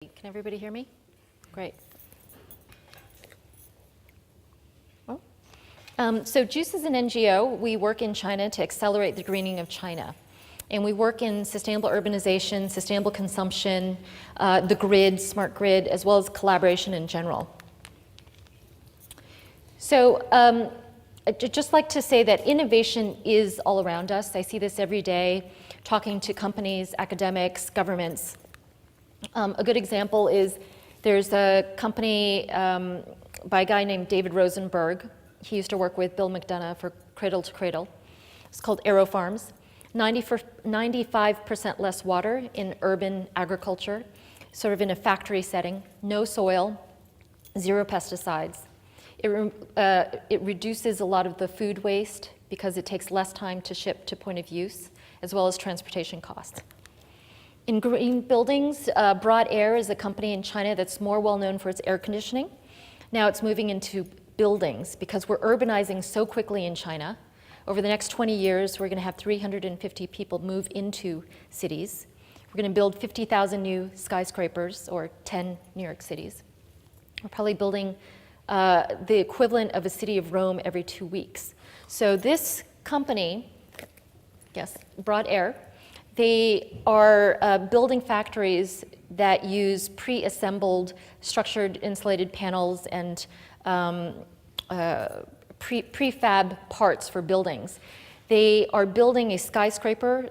Can everybody hear me? Great. Oh. So JUCCCE is an NGO. We work in China to accelerate the greening of China. And we work in sustainable urbanization, sustainable consumption, the grid, smart grid, as well as collaboration in general. So I'd just like to say that innovation is all around us. I see this every day, talking to companies, academics, governments. A good example is there's a company by a guy named David Rosenberg. He used to work with Bill McDonough for Cradle to Cradle. It's called Aero Farms. 95% less water in urban agriculture, sort of in a factory setting, no soil, 0 pesticides. It reduces a lot of the food waste because it takes less time to ship to point of use, as well as transportation costs. In green buildings, Broad Air is a company in China that's more well known for its air conditioning. Now it's moving into buildings because we're urbanizing so quickly in China. Over the next 20 years, we're going to have 350 people move into cities. We're going to build 50,000 new skyscrapers, or 10 New York cities. We're probably building the equivalent of a city of Rome every 2 weeks. So this company, yes, Broad Air, they are building factories that use pre-assembled structured insulated panels and prefab parts for buildings. They are building a skyscraper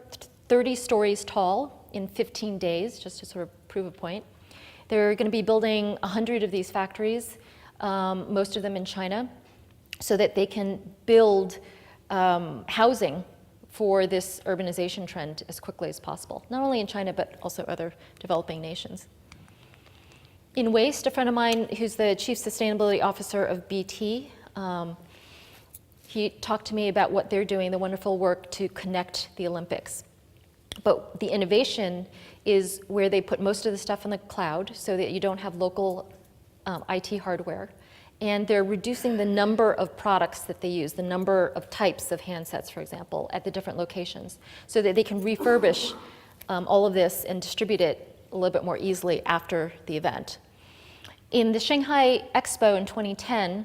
30 stories tall in 15 days, just to sort of prove a point. They're going to be building 100 of these factories, most of them in China, so that they can build housing for this urbanization trend as quickly as possible, not only in China, but also other developing nations. In waste, a friend of mine who's the Chief Sustainability Officer of BT, he talked to me about what they're doing, the wonderful work to connect the Olympics. But the innovation is where they put most of the stuff in the cloud so that you don't have local IT hardware. And they're reducing the number of products that they use, the number of types of handsets, for example, at the different locations, so that they can refurbish all of this and distribute it a little bit more easily after the event. In the Shanghai Expo in 2010,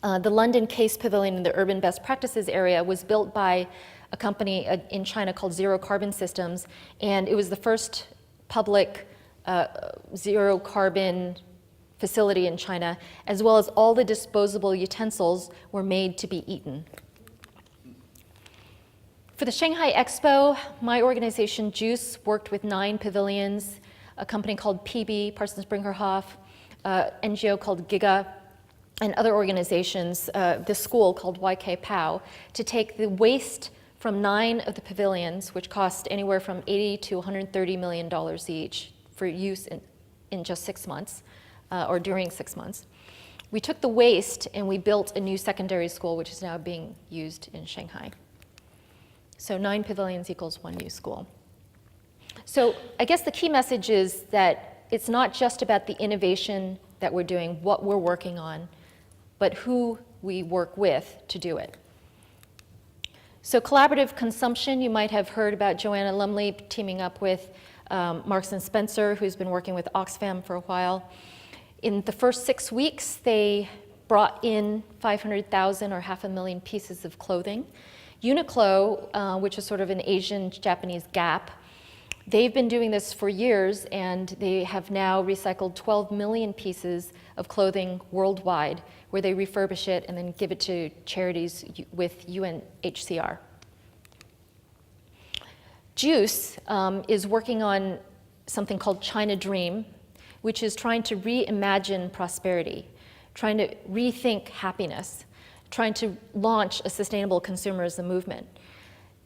the London Case Pavilion in the Urban Best Practices area was built by a company in China called Zero Carbon Systems, and it was the first public zero carbon facility in China, as well as all the disposable utensils were made to be eaten. For the Shanghai Expo, my organization, JUCCCE, worked with 9 pavilions, a company called PB, Parsons Brinckerhoff, NGO called GIGA, and other organizations, this school called YK POW, to take the waste from 9 of the pavilions, which cost anywhere from $80 to $130 million each for use in just 6 months, or during 6 months. We took the waste and we built a new secondary school, which is now being used in Shanghai. So 9 pavilions equals 1 new school. So I guess the key message is that it's not just about the innovation that we're doing, what we're working on, but who we work with to do it. So collaborative consumption, you might have heard about Joanna Lumley teaming up with Marks and Spencer, who's been working with Oxfam for a while. In the first 6 weeks, they brought in 500,000 or 500,000 pieces of clothing. Uniqlo, which is sort of an Asian-Japanese Gap, they've been doing this for years, and they have now recycled 12 million pieces of clothing worldwide, where they refurbish it and then give it to charities with UNHCR. JUCCCE is working on something called China Dream, which is trying to reimagine prosperity, trying to rethink happiness, trying to launch a sustainable consumerism movement.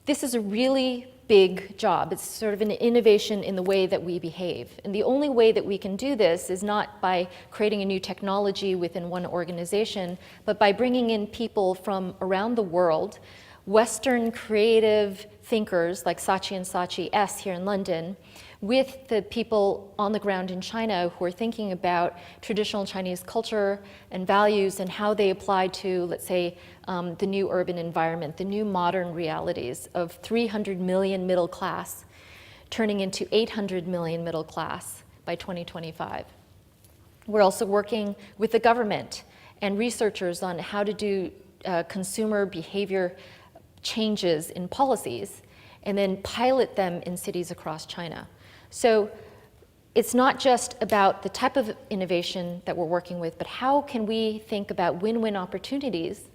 This is a really big job. It's sort of an innovation in the way that we behave. And the only way that we can do this is not by creating a new technology within one organization, but by bringing in people from around the world, Western creative thinkers like Saatchi and Saatchi S here in London, with the people on the ground in China who are thinking about traditional Chinese culture and values and how they apply to, let's say, the new urban environment, the new modern realities of 300 million middle class, turning into 800 million middle class by 2025. We're also working with the government and researchers on how to do consumer behavior changes in policies and then pilot them in cities across China. So it's not just about the type of innovation that we're working with, but how can we think about win-win opportunities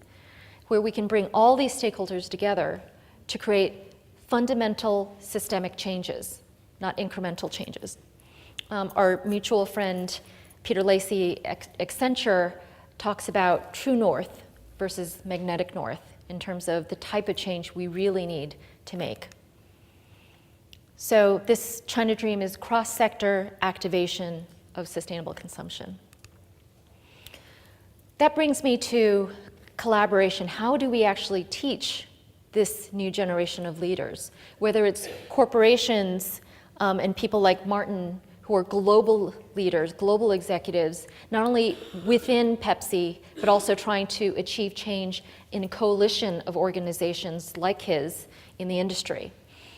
where we can bring all these stakeholders together to create fundamental systemic changes, not incremental changes. Our mutual friend, Peter Lacey, Accenture, talks about true north versus magnetic north in terms of the type of change we really need to make. So this China Dream is cross-sector activation of sustainable consumption. That brings me to collaboration. How do we actually teach this new generation of leaders? Whether it's corporations and people like Martin, who are global leaders, global executives, not only within Pepsi, but also trying to achieve change in a coalition of organizations like his in the industry.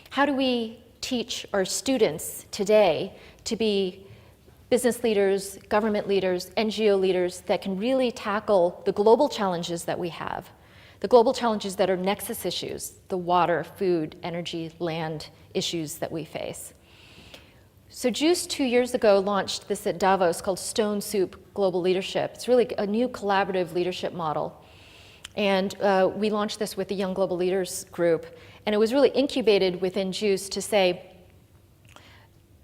How do we teach our students today to be business leaders, government leaders, NGO leaders that can really tackle the global challenges that we have, the global challenges that are nexus issues, the water, food, energy, land issues that we face? So JUCCCE 2 years ago launched this at Davos called Stone Soup Global Leadership. It's really a new collaborative leadership model. And we launched this with the Young Global Leaders group. And it was really incubated within JUCCCE to say,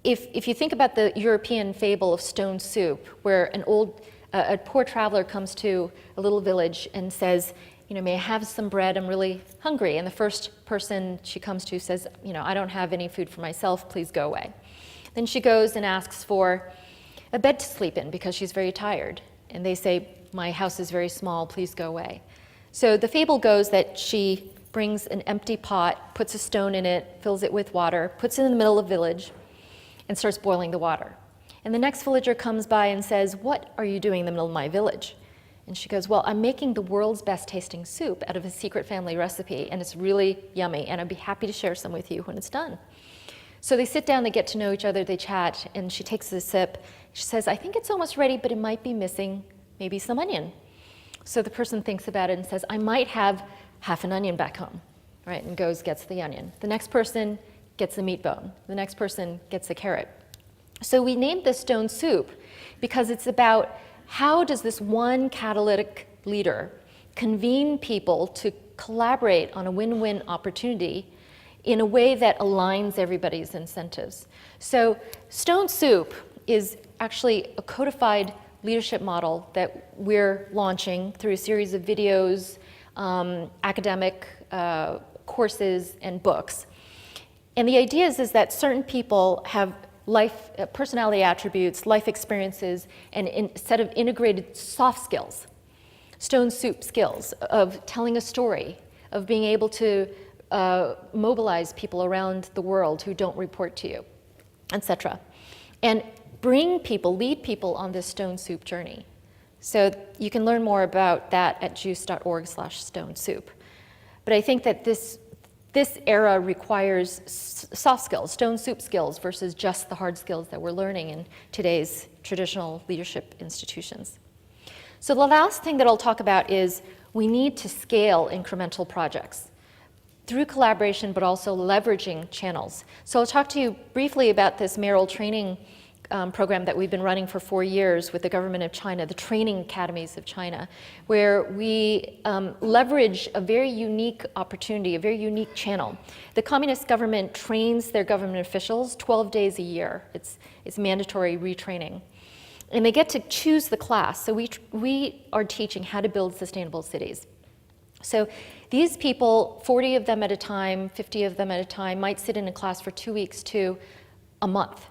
if you think about the European fable of stone soup, where a poor traveler comes to a little village and says, may I have some bread? I'm really hungry. And the first person she comes to says, I don't have any food for myself, please go away. Then she goes and asks for a bed to sleep in because she's very tired. And they say, my house is very small, please go away. So the fable goes that she brings an empty pot, puts a stone in it, fills it with water, puts it in the middle of the village, and starts boiling the water. And the next villager comes by and says, what are you doing in the middle of my village? And she goes, well, I'm making the world's best tasting soup out of a secret family recipe, and it's really yummy, and I'd be happy to share some with you when it's done. So they sit down, they get to know each other, they chat, and she takes a sip. She says, I think it's almost ready, but it might be missing maybe some onion. So the person thinks about it and says, I might have half an onion back home, right? And goes, gets the onion. The next person gets the meat bone. The next person gets the carrot. So we named this Stone Soup because it's about how does this one catalytic leader convene people to collaborate on a win-win opportunity in a way that aligns everybody's incentives. So Stone Soup is actually a codified leadership model that we're launching through a series of videos, academic courses, and books. And the idea is that certain people have personality attributes, life experiences, and a set of integrated soft skills, Stone Soup skills of telling a story, of being able to mobilize people around the world who don't report to you, etc. And bring people, lead people on this Stone Soup journey. So you can learn more about that at jucce.org/stonesoup. But I think that this era requires soft skills, Stone Soup skills, versus just the hard skills that we're learning in today's traditional leadership institutions. So the last thing that I'll talk about is we need to scale incremental projects through collaboration, but also leveraging channels. So I'll talk to you briefly about this mayoral training program that we've been running for 4 years with the government of China, the training academies of China, where we leverage a very unique opportunity, a very unique channel. The communist government trains their government officials 12 days a year. It's mandatory retraining. And they get to choose the class. So we are teaching how to build sustainable cities. So these people, 40 of them at a time, 50 of them at a time, might sit in a class for 2 weeks to a month.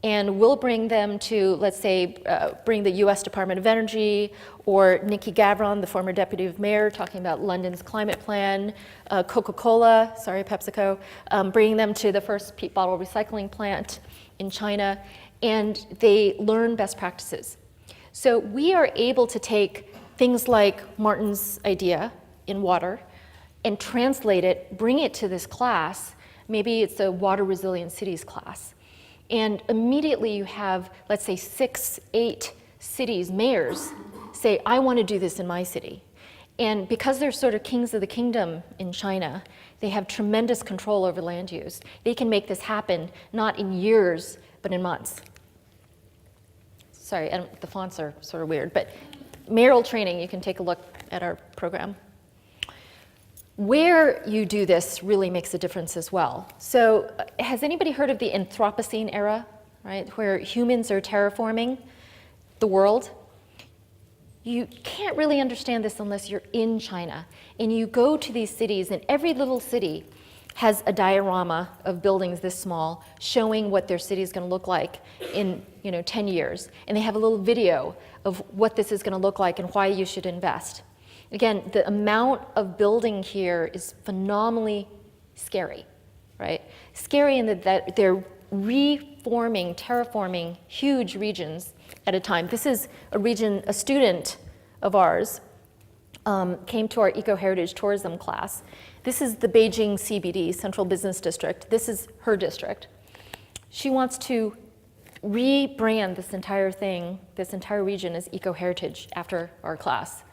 And we'll bring them to, let's say, bring the US Department of Energy, or Nikki Gavron, the former deputy mayor, talking about London's climate plan, Coca-Cola, sorry, PepsiCo, bringing them to the first peat bottle recycling plant in China, and they learn best practices. So we are able to take things like Martin's idea in water and translate it, bring it to this class. Maybe it's a water resilient cities class. And immediately you have, let's say, 6, 8 cities, mayors, say, I want to do this in my city. And because they're sort of kings of the kingdom in China, they have tremendous control over land use. They can make this happen not in years, but in months. Sorry, the fonts are sort of weird, but mayoral training, you can take a look at our program. Where you do this really makes a difference as well. So has anybody heard of the Anthropocene era, right, where humans are terraforming the world? You can't really understand this unless you're in China. And you go to these cities, and every little city has a diorama of buildings this small showing what their city is going to look like in 10 years. And they have a little video of what this is going to look like and why you should invest. Again, the amount of building here is phenomenally scary, right? Scary in that they're reforming, terraforming huge regions at a time. This is a region, a student of ours came to our eco-heritage tourism class. This is the Beijing CBD, Central Business District. This is her district. She wants to rebrand this entire thing, this entire region as eco-heritage after our class.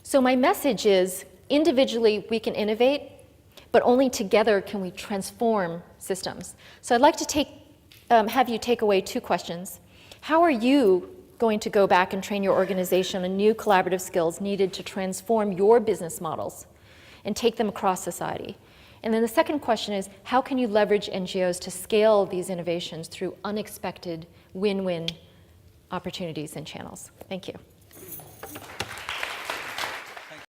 So my message is, individually we can innovate, but only together can we transform systems. So I'd like to have you take away 2 questions. How are you going to go back and train your organization on new collaborative skills needed to transform your business models and take them across society? And then the second question is, how can you leverage NGOs to scale these innovations through unexpected win-win opportunities and channels? Thank you.